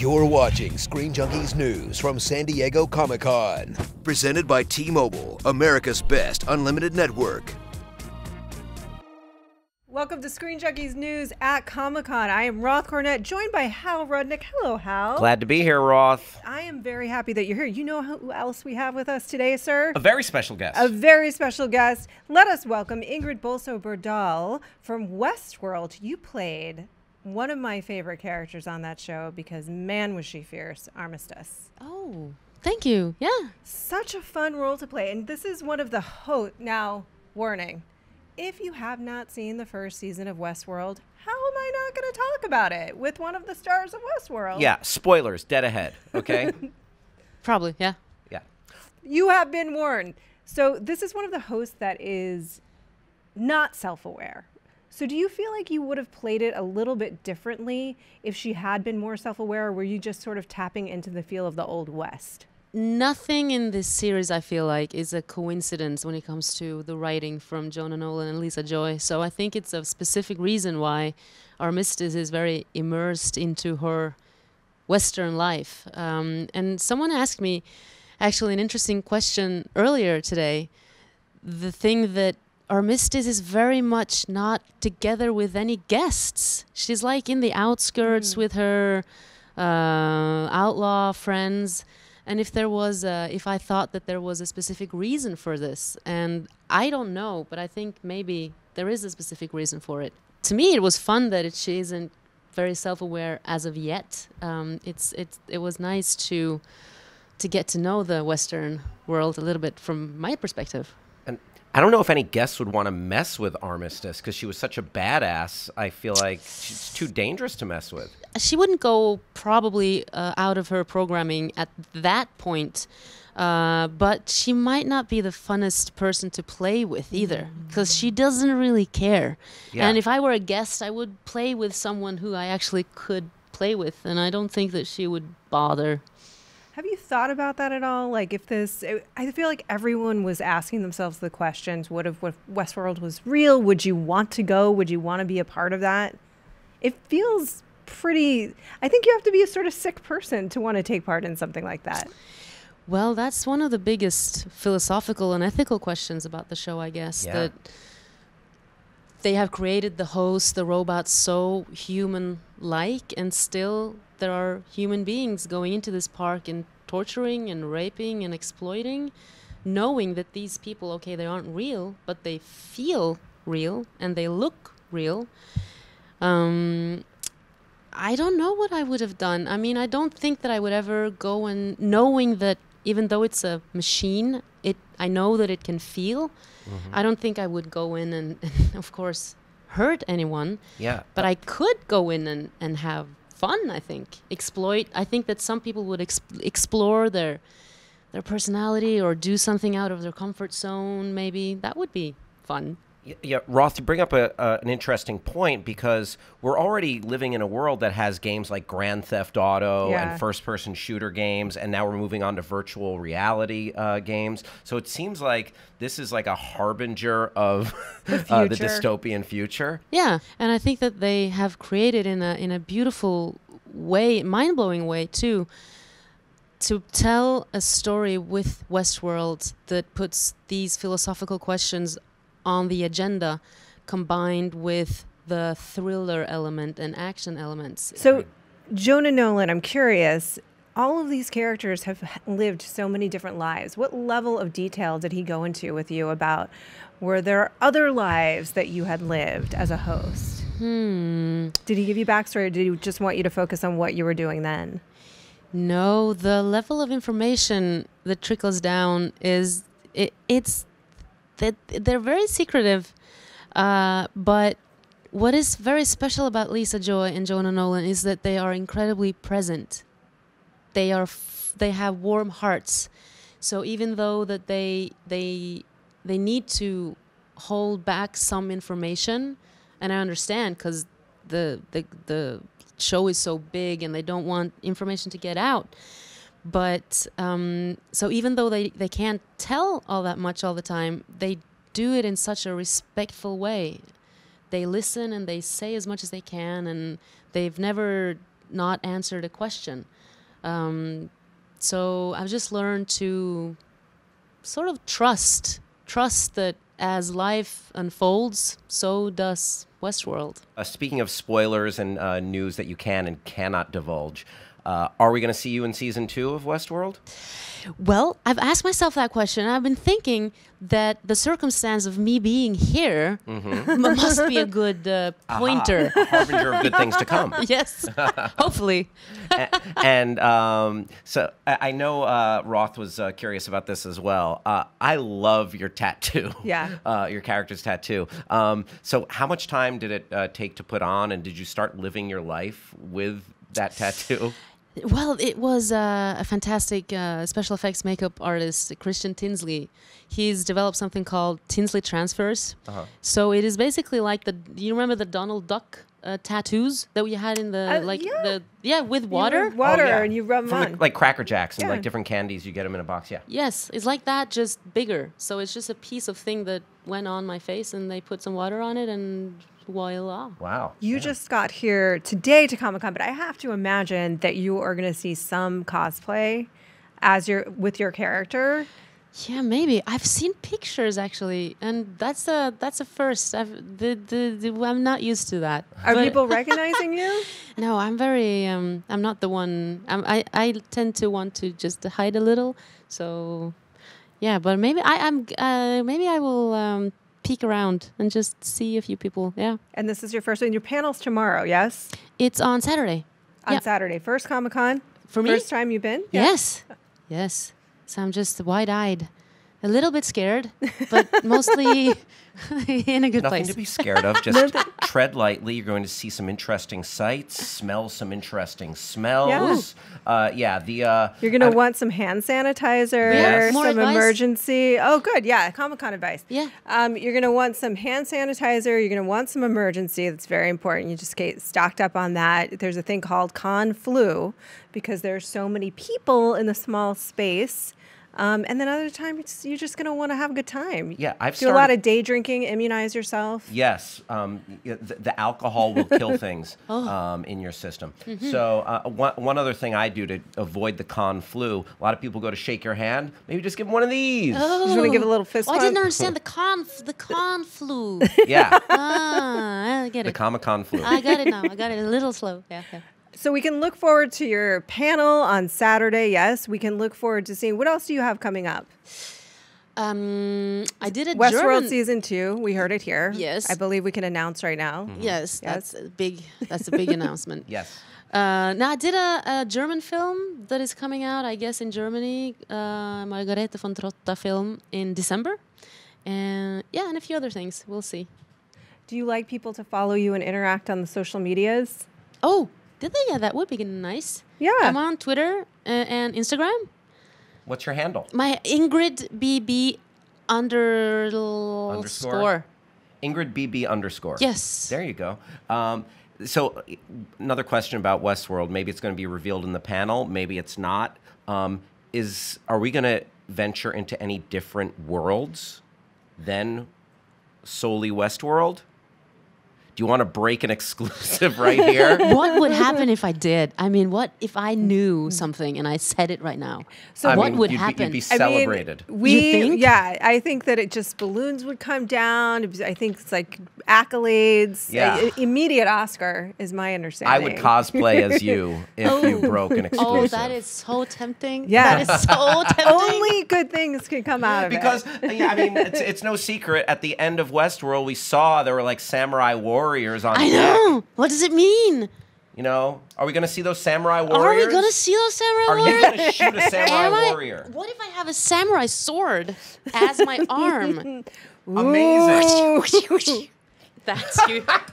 You're watching Screen Junkies News from San Diego Comic-Con. Presented by T-Mobile, America's best unlimited network. Welcome to Screen Junkies News at Comic-Con. I am Roth Cornett, joined by Hal Rudnick. Hello, Hal. Glad to be here, Roth. I am very happy that you're here. You know who else we have with us today, sir? A very special guest. A very special guest. Let us welcome Ingrid Bolso-Berdal from Westworld. You played one of my favorite characters on that show because, man, was she fierce, Armistice. Oh, thank you. Yeah. Such a fun role to play. And this is one of the Now, warning. If you have not seen the first season of Westworld, how am I not going to talk about it with one of the stars of Westworld? Yeah, spoilers, dead ahead, okay? Probably, yeah. Yeah. You have been warned. So this is one of the hosts that is not self-aware. So do you feel like you would have played it a little bit differently if she had been more self-aware, or were you just sort of tapping into the feel of the Old West? Nothing in this series, I feel like, is a coincidence when it comes to the writing from Jonah Nolan and Lisa Joy. So I think it's a specific reason why Armistice is very immersed into her Western life. And someone asked me, actually, an interesting question earlier today. The thing that Armistice is very much not together with any guests. She's like in the outskirts with her outlaw friends. And if I thought that there was a specific reason for this, and I don't know, but I think maybe there is a specific reason for it. To me, it was fun that she isn't very self-aware as of yet. It was nice to get to know the Western world a little bit from my perspective. And I don't know if any guests would want to mess with Armistice because she was such a badass. I feel like she's too dangerous to mess with. She wouldn't go probably out of her programming at that point, but she might not be the funnest person to play with either, because she doesn't really care. Yeah. And if I were a guest, I would play with someone who I actually could play with, and I don't think that she would bother. Have you thought about that at all? Like, I feel like everyone was asking themselves the questions, what if Westworld was real? Would you want to go? Would you want to be a part of that? It feels I think you have to be a sort of sick person to want to take part in something like that. Well, that's one of the biggest philosophical and ethical questions about the show, I guess. Yeah. That they have created the host, the robots, so human-like, and still there are human beings going into this park and torturing and raping and exploiting, knowing that these people, okay, they aren't real, but they feel real and they look real. I don't know what I would have done. I mean, I don't think that I would ever go and knowing that even though it's a machine, I know that it can feel. I don't think I would go in and of course, hurt anyone. Yeah. But I could go in and have fun, I think. Exploit. I think that some people would explore their personality or do something out of their comfort zone, maybe. That would be fun. Yeah, Roth, you bring up an interesting point because we're already living in a world that has games like Grand Theft Auto and first-person shooter games, and now we're moving on to virtual reality games. So it seems like this is like a harbinger of the dystopian future. Yeah, and I think that they have created in a beautiful way, mind-blowing way too, to tell a story with Westworld that puts these philosophical questions on the agenda, combined with the thriller element and action elements. So, Jonah Nolan, I'm curious, all of these characters have lived so many different lives. What level of detail did he go into with you about, were there other lives that you had lived as a host? Did he give you backstory, or did he just want you to focus on what you were doing then? No, the level of information that trickles down is, it's that they're very secretive, but what is very special about Lisa Joy and Jonah Nolan is that they are incredibly present. They have warm hearts, so even though that they need to hold back some information, and I understand because the show is so big and they don't want information to get out. But so even though they can't tell all that much all the time, they do it in such a respectful way. They listen and they say as much as they can, and they've never not answer the question. So I've just learned to sort of trust that as life unfolds, so does Westworld. Speaking of spoilers and news that you can and cannot divulge, are we going to see you in season 2 of Westworld? Well, I've asked myself that question, and I've been thinking that the circumstance of me being here must be a good pointer. A harbinger of good things to come. Yes, hopefully. And so I know Roth was curious about this as well. I love your tattoo. Yeah. Your character's tattoo. So how much time did it take to put on, and did you start living your life with that tattoo? Well, it was a fantastic special effects makeup artist, Christian Tinsley. He's developed something called Tinsley Transfers. So it is basically like do you remember the Donald Duck tattoos that we had in the with water? Water, and you rub them From on. like Cracker Jacks and like different candies, you get them in a box, yeah. Yes, it's like that, just bigger. So it's just a piece of thing that went on my face, and they put some water on it, and voila. Wow. You just got here today to Comic-Con, but I have to imagine that you are going to see some cosplay with your character. Yeah, maybe. I've seen pictures actually, and that's a first. I'm not used to that. Are people recognizing you? No, I'm very. I'm not the one. I tend to want to just hide a little. So, yeah, but maybe maybe I will peek around and just see a few people. Yeah. And this is your first one. Your panel's tomorrow, yes? It's on Saturday. On Saturday. First Comic-Con? For me? First time you've been? Yes. Yes. So I'm just wide-eyed, a little bit scared, but mostly in a good place. Nothing to be scared of. Just tread lightly. You're going to see some interesting sights, smell some interesting smells. You're going to want some hand sanitizer, Yes. More some advice? emergency. Oh, good. Yeah, Comic-Con advice. Yeah. You're going to want some hand sanitizer. You're going to want some emergency. That's very important. You just get stocked up on that. There's a thing called con flu because there's so many people in a small space. And then other times, you're just going to want to have a good time. Yeah, I've Do a lot of day drinking, immunize yourself. Yes, the alcohol will kill things in your system. So one other thing I do to avoid the con flu, a lot of people go to shake your hand. Maybe just give them one of these. You just want to give a little fist I bump? didn't understand the con flu. Yeah, I get the it. Comic-Con flu. I got it now. I got it a little slow. Yeah. So we can look forward to your panel on Saturday. Yes, we can look forward to seeing. What else do you have coming up? I did a Westworld German season 2. We heard it here. Yes. I believe we can announce right now. Yes, that's a big announcement. Yes. Now I did a German film that is coming out, I guess, in Germany. Margarete von Trotta film in December, and a few other things. We'll see. Do you like people to follow you and interact on the social medias? Oh, did they? Yeah, that would be nice. Yeah. I'm on Twitter and Instagram. What's your handle? My Ingrid BB underscore. Ingrid BB underscore. Yes. There you go. So another question about Westworld. Maybe it's going to be revealed in the panel. Maybe it's not. Are we going to venture into any different worlds than solely Westworld? Do you want to break an exclusive right here? What would happen if I did? I mean, what if I knew something and I said it right now? So what would happen? You'd be celebrated. You think? Yeah, I think that balloons would come down. I think it's like accolades. Yeah. Immediate Oscar is my understanding. I would cosplay as you if you broke an exclusive. Oh, that is so tempting. Yeah. That is so tempting. Only good things can come out of Because, it. I mean, it's no secret. At the end of Westworld, we saw there were like samurai warriors on I deck. know. What does it mean? You know, are we going to see those samurai warriors? Are we going to see those samurai Are warriors? you going to shoot a samurai warrior? What if I have a samurai sword as my arm? Amazing. That's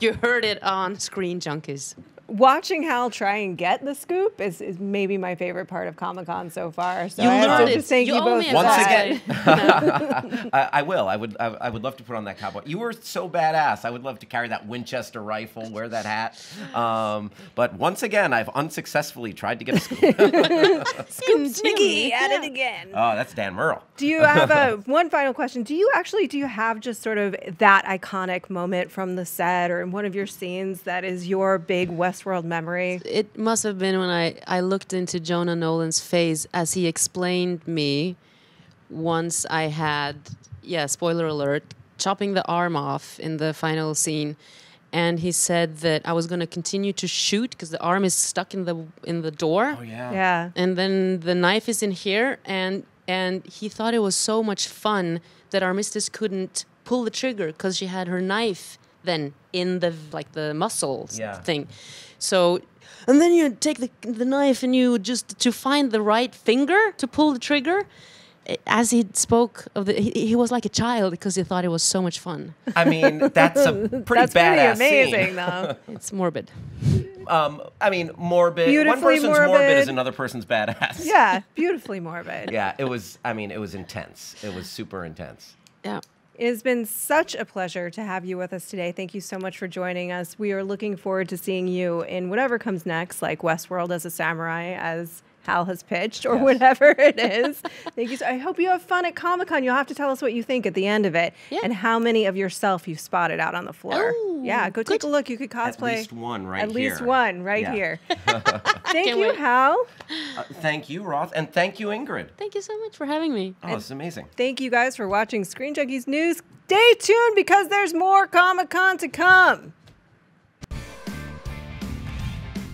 you heard it on ScreenJunkies. Watching Hal try and get the scoop is maybe my favorite part of Comic-Con so far. So You I have learned to it. just thank You you owe both me a for Once that. again, I will. I would love to put on that cowboy. You were so badass. I would love to carry that Winchester rifle, wear that hat. But once again, I've unsuccessfully tried to get a scoop. Snicky at it again. Oh, that's Dan Merle. Do you have one final question? Do you have just sort of that iconic moment from the set or in one of your scenes that is your big Westworld Westworld memory? It must have been when I looked into Jonah Nolan's face as he explained me once I had, spoiler alert, chopping the arm off in the final scene. And he said that I was going to continue to shoot because the arm is stuck in the door. Oh, yeah. Yeah. And then the knife is in here. And he thought it was so much fun that Armistice couldn't pull the trigger because she had her knife then in the muscles thing. So, and then you take the knife and you just to find the right finger to pull the trigger. As he spoke of he was like a child because he thought it was so much fun. I mean, that's a pretty That's badass pretty amazing, scene. though. It's morbid. I mean, morbid. One Beautifully person's morbid morbid. is another person's badass. Yeah, beautifully morbid. Yeah, it was. I mean, it was intense. It was super intense. Yeah. It has been such a pleasure to have you with us today. Thank you so much for joining us. We are looking forward to seeing you in whatever comes next, like Westworld as a samurai, as Hal has pitched, or whatever it is. Thank you. I hope you have fun at Comic-Con. You'll have to tell us what you think at the end of it, and how many of yourself you've spotted out on the floor. Oh, yeah, go take a look. You could cosplay. At least one right At here. least one right Yeah. here. Thank Can't you, wait. Hal. Thank you, Roth, and thank you, Ingrid. Thank you so much for having me. Oh, it's amazing. Thank you guys for watching Screen Junkies News. Stay tuned because there's more Comic-Con to come.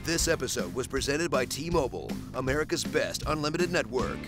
This episode was presented by T-Mobile, America's best unlimited network.